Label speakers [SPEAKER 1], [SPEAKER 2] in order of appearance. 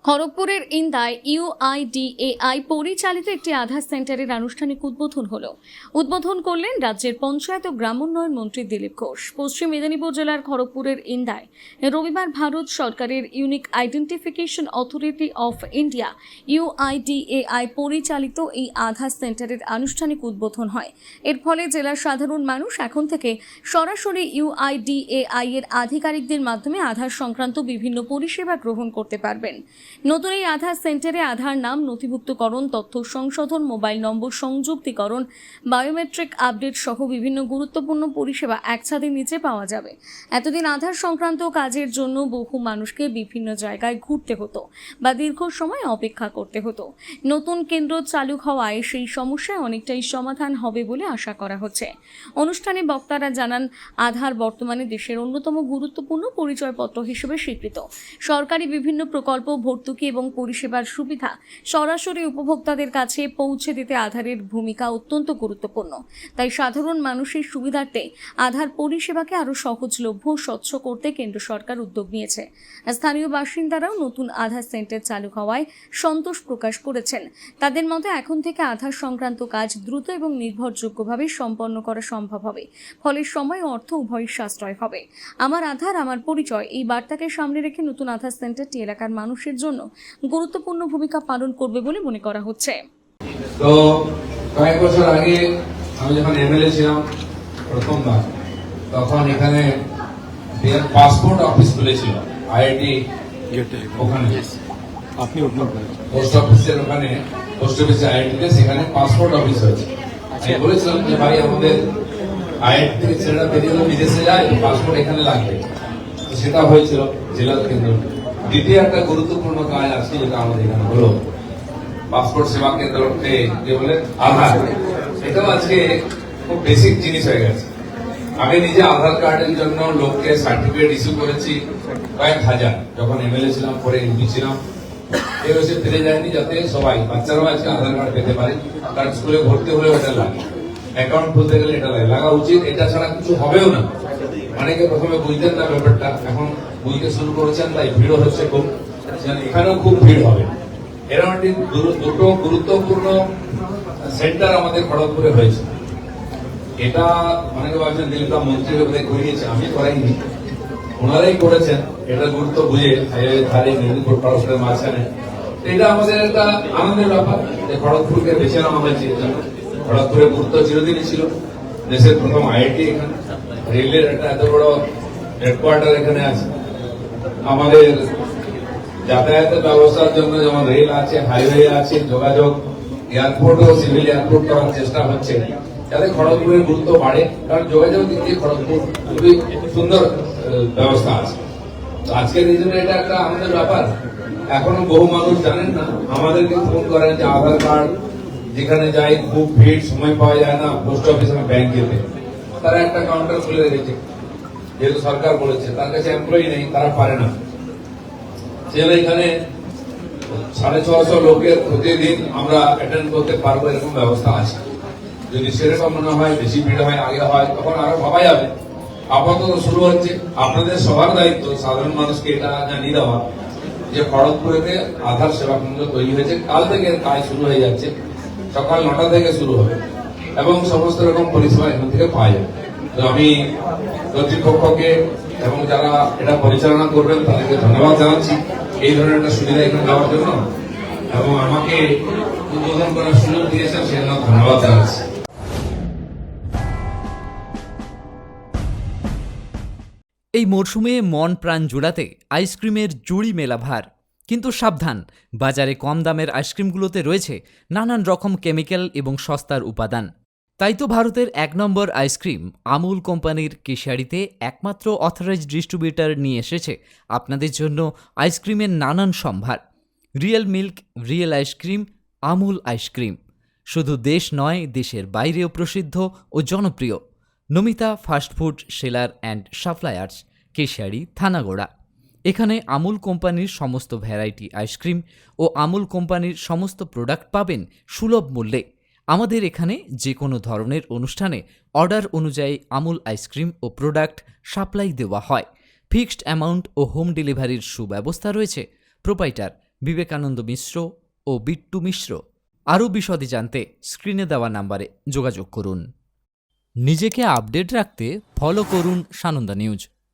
[SPEAKER 1] খড়গপুরের ইন্দায় UIDAI পরিচালিত একটি আধার সেন্টারের আনুষ্ঠানিক উদ্বোধন হলো। উদ্বোধন করলেন রাজ্যের পঞ্চায়েত ও গ্রামোন্নয়ন মন্ত্রী দিলীপ ঘোষ। পশ্চিম মেদিনীপুর জেলার খড়গপুরের ইন্দায় রবিবার ভারত সরকারের unique identification authority of India UIDAI পরিচালিত এই আধার সেন্টারের আনুষ্ঠানিক উদ্বোধন হয়। এর ফলে জেলার সাধারণ মানুষ এখন থেকে সরাসরি ইউআইডিএআই এর আধিকারিকদের মাধ্যমে আধার সংক্রান্ত বিভিন্ন পরিষেবা গ্রহণ করতে পারবেন। নতুন এই আধার সেন্টারে আধার নাম নথিভুক্তকরণ, তথ্য সংশোধন, মোবাইল নম্বর সংযুক্তিকরণ, বায়োমেট্রিক আপডেট সহ বিভিন্ন গুরুত্বপূর্ণ পরিষেবা এক ছাদের নিচে পাওয়া যাবে। এতদিন আধার সংক্রান্ত কাজের জন্য বহু মানুষকে বিভিন্ন জায়গায় ঘুরতে হতো বা দীর্ঘ সময় অপেক্ষা করতে হতো। নতুন কেন্দ্র চালু হওয়ায় সেই সমস্যায় অনেকটাই সমাধান হবে বলে আশা করা হচ্ছে। অনুষ্ঠানে বক্তারা জানান, আধার বর্তমানে দেশের অন্যতম গুরুত্বপূর্ণ পরিচয়পত্র হিসেবে স্বীকৃত। সরকারি বিভিন্ন প্রকল্প, ভর্তুকি এবং পরিষেবার সুবিধা সরাসরি উপভোক্তাদের কাছে পৌঁছে দিতে আধারের ভূমিকা অত্যন্ত গুরুত্বপূর্ণ। তাই সাধারণ মানুষের সুবিধার্থে আধার পরিষেবাকে আরও সহজলভ্য ও স্বচ্ছ করতে কেন্দ্র সরকার উদ্যোগ নিয়েছে। স্থানীয় বাসিন্দারাও নতুন আধার সেন্টার চালু হওয়ায় সন্তোষ প্রকাশ করেছেন। তাদের মতে এখন থেকে আধার সংক্রান্ত কাজ দ্রুত এবং নির্ভরযোগ্যভাবে সম্পন্ন করা সম্ভব হবে। ফলে সময় ও অর্থ উভয়ই সাশ্রয় হবে। আমার আধার আমার পরিচয় এই বার্তাকে সামনে রেখে নতুন আধার সেন্টারটি এলাকার মানুষের জন্য গুরুত্বপূর্ণ ভূমিকা পালন করবে বলে মনে করা হচ্ছে।
[SPEAKER 2] তো কয়েক বছর আগে আমি যখন এমএলএ ছিলাম প্রথমবার, তখন এখানে পাসপোর্ট অফিস খুলেছিল আইআইটি ওখানে,
[SPEAKER 3] আপনি
[SPEAKER 2] পোস্ট অফিসের ওখানে, পোস্ট অফিসে আইআইটিতে সেখানে পাসপোর্ট অফিস হয়েছে। আমি বলেছিলাম যে ভাই আমাদের আইআইটি থেকে ছেলেরা বেরিয়ে বিদেশে যায়, পাসপোর্ট এখানে লাগবে। তো সেটা হয়েছিল জেলা কেন্দ্র। দ্বিতীয় একটা গুরুত্বপূর্ণ কাজ আজকে যেটা আমাদের এখানে হলো, পাসপোর্ট সেবা কেন্দ্রতে যে বলে আধার, এটাও আজকে খুব বেসিক জিনিস হয়ে গেছে। আমি নিজে আধার কার্ডের জন্য লোককে সার্টিফিকেট ইস্যু করেছি কয়েক হাজার, যখন এমএলএ ছিলাম, পরে এমপি ছিলাম। এই হচ্ছে ফিরে যায়নি, যাতে সবাই বাচ্চারাও আজকে আধার কার্ড পেতে পারে। কারণ স্কুলে ভর্তি হলে এটা লাগে, অ্যাকাউন্ট খুলতে গেলে এটা লাগা উচিত। এটা ছাড়া কিছু হবেও না। অনেকে প্রথমে বুঝতেন না ব্যাপারটা, এখন বুঝতে শুরু করেছেন, তাই ভিড় হচ্ছে খুব। এখানেও খুব ভিড় হবে। এরকম দুটো গুরুত্বপূর্ণ সেন্টার আমাদের খড়গপুরে হয়েছে। এটা অনেকে ভাবছেন দিলীপ মন্ত্রীকে বোধহয় করিয়েছে, আমি করাইনি, ওনারাই করেছেন। এটা গুরুত্ব বুঝে মেদিনীপুর খড়গপুরের মাঝখানে। এটা আমাদের একটা আনন্দের ব্যাপার যে খড়গপুরকে বেছে নেওয়া হয়েছে। খড়গপুরের গুরুত্ব চিরদিনই ছিল। দেশের প্রথম আইআইটি এখানে, রেলের একটা এত বড় হেডকোয়ার্টার এখানে আছে। আমাদের যাতায়াতের ব্যবস্থার জন্য যেমন রেল আছে, হাইওয়ে আছে, যোগাযোগ, এয়ারপোর্ট ও সিভিল এয়ারপোর্ট করার চেষ্টা হচ্ছে যাতে খড়গপুরের গুরুত্ব বাড়ে। কারণ যোগাযোগ দিক দিয়ে খড়গপুর খুবই সুন্দর ব্যবস্থা আছে। আজকের এই জন্য এটা একটা আমাদের ব্যাপার। এখনো বহু মানুষ জানেন না, আমাদেরকে ফোন করেন যে আধার কার্ড যেখানে যাই খুব ভিড়, সময় পাওয়া যায় না পোস্ট অফিস এবং ব্যাংক যেতে। তারা একটা কাউন্টার খুলে রেখেছে, যেহেতু সরকার বলেছে, তার কাছে এমপ্লয়ি নেই, তারা পারে না। সেখানে এখানে 650 লোকের প্রতিদিন আমরা অ্যাটেন্ড করতে পারবো, এরকম ব্যবস্থা আছে। যদি সেরকম মনে হয় বেশি ভিড় হয়, আগে হয়, তখন আরো ভাবা যাবে। আপাতত শুরু হচ্ছে। আপনাদের সবার দায়িত্ব সাধারণ মানুষকে এটা জানিয়ে দেওয়া যে খড়গপুরেতে আধার সেবা কেন্দ্র তৈরি হয়েছে। কাল থেকে কাজ শুরু হয়ে যাচ্ছে, সকাল 9টা থেকে শুরু হবে এবং সমস্ত রকম পরিষেবা এখান থেকে পাওয়া যাবে। তো আমি কর্তৃপক্ষকে এবং যারা এটা পরিচালনা করবেন তাদেরকে ধন্যবাদ জানাচ্ছি এই ধরনের একটা সুবিধা এখানে দেওয়ার জন্য, এবং আমাকে উদ্বোধন করার সুযোগ দিয়েছেন সেজন্য ধন্যবাদ জানাচ্ছি।
[SPEAKER 4] এই মরশুমে মন প্রাণ জোড়াতে আইসক্রিমের জুড়ি মেলা ভার। কিন্তু সাবধান, বাজারে কম দামের আইসক্রিমগুলোতে রয়েছে নানান রকম কেমিক্যাল এবং সস্তার উপাদান। তাই তো ভারতের 1 নম্বর আইসক্রিম আমুল কোম্পানির কেশিয়াড়িতে একমাত্র অথরাইজড ডিস্ট্রিবিউটর নিয়ে এসেছে আপনাদের জন্য আইসক্রিমের নানান সম্ভার। Real milk, real ice cream, Amul ice cream শুধু দেশ নয়, দেশের বাইরেও প্রসিদ্ধ ও জনপ্রিয়। Namita fast food seller and suppliers, Keshiari, Thanagora. এখানে আমুল কোম্পানির সমস্ত ভ্যারাইটি আইসক্রিম ও আমুল কোম্পানির সমস্ত প্রোডাক্ট পাবেন সুলভ মূল্যে। আমাদের এখানে যে কোনো ধরনের অনুষ্ঠানে অর্ডার অনুযায়ী আমুল আইসক্রিম ও প্রোডাক্ট সাপ্লাই দেওয়া হয়। ফিক্সড অ্যামাউন্ট ও হোম ডেলিভারির সুব্যবস্থা রয়েছে। প্রোপাইটার বিবেকানন্দ মিশ্র ও বিট্টু মিশ্র। আরও বিশদে জানতে স্ক্রিনে দেওয়া নাম্বারে যোগাযোগ করুন। নিজেকে আপডেট রাখতে ফলো করুন সানন্দা নিউজ।